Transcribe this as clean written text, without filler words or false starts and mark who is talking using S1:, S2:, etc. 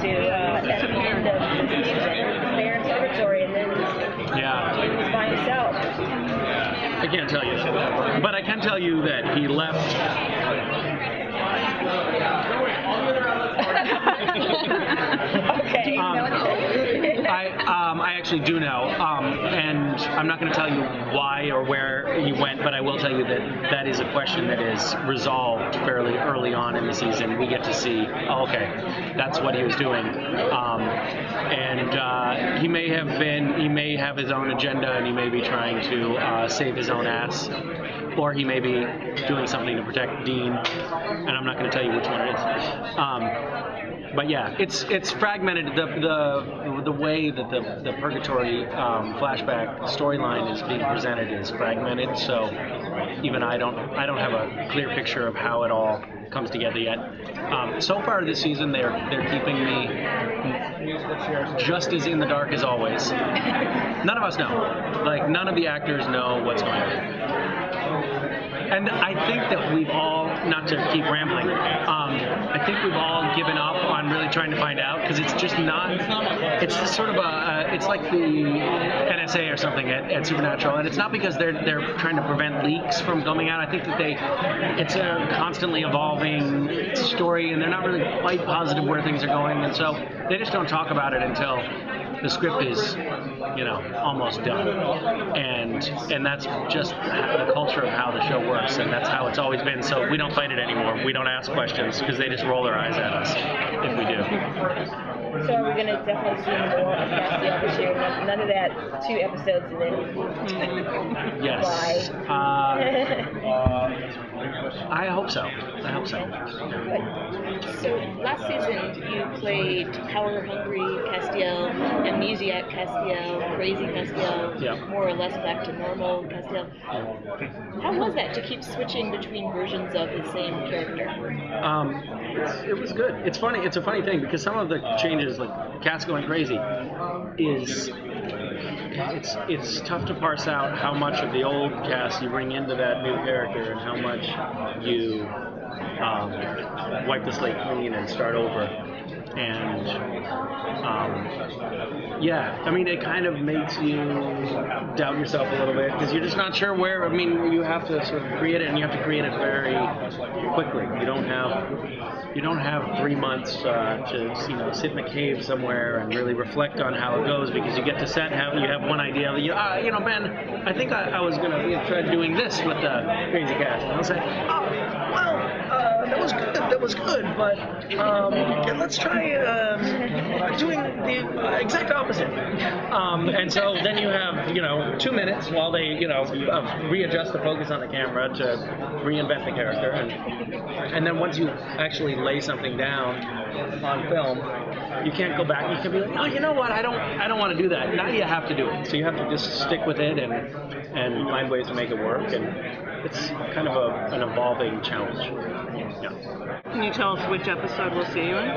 S1: to at the end of the season. They're in purgatory, and then he was by himself.
S2: I can't tell you, but I can tell you that he left.
S1: Okay. Do you know
S2: I actually do know, and I'm not going to tell you why or where he went, but I will tell you that that is a question that is resolved fairly early on in the season. We get to see, that's what he was doing, and he may have his own agenda, and he may be trying to save his own ass, or he may be doing something to protect Dean, and I'm not going to tell you which one it is. But yeah, it's fragmented. The way that the Purgatory flashback storyline is being presented is fragmented. So even I don't have a clear picture of how it all comes together yet. So far this season, they're keeping me just as in the dark as always. None of us know. Like none of the actors know what's going on. And I think that we've all, not to keep rambling, I think we've all given up on really trying to find out because it's just not, it's just sort of it's like the NSA or something at Supernatural, and it's not because they're trying to prevent leaks from coming out. I think that it's a constantly evolving story, and they're not really quite positive where things are going, and so they just don't talk about it until the script is, almost done, and that's just the culture of how the show works, and that's how it's always been. So we don't fight it anymore. We don't ask questions because they just roll their eyes at us if we do.
S1: So are we going to definitely see more of Castiel this year? None of that 2 episodes and then
S2: yes. I hope so.
S3: So last season you played power-hungry Castiel, amnesiac Castiel, crazy Castiel, more or less back to normal Castiel. How was that to keep switching between versions of the same character?
S2: It was good. It's funny. It's a funny thing because some of the changes, like Cass going crazy, it's tough to parse out how much of the old Cass you bring into that new character and how much you wipe the slate clean and start over. And it kind of makes you doubt yourself a little bit because you're just not sure where. I mean, you have to sort of create it, and you have to create it very quickly. You don't have 3 months to sit in a cave somewhere and really reflect on how it goes because you get to set and you have one idea. Ben, I think I was going to try doing this with the crazy cast, and I'll say, that was good, but let's try doing the exact opposite. And so then you have 2 minutes while they readjust the focus on the camera to reinvent the character, and then once you actually lay something down on film, you can't go back. You can be like, oh, you know what? I don't want to do that. Now you have to do it. So you have to just stick with it and find ways to make it work. And it's kind of an evolving challenge. Yeah.
S4: Can you tell us which episode we'll see you in?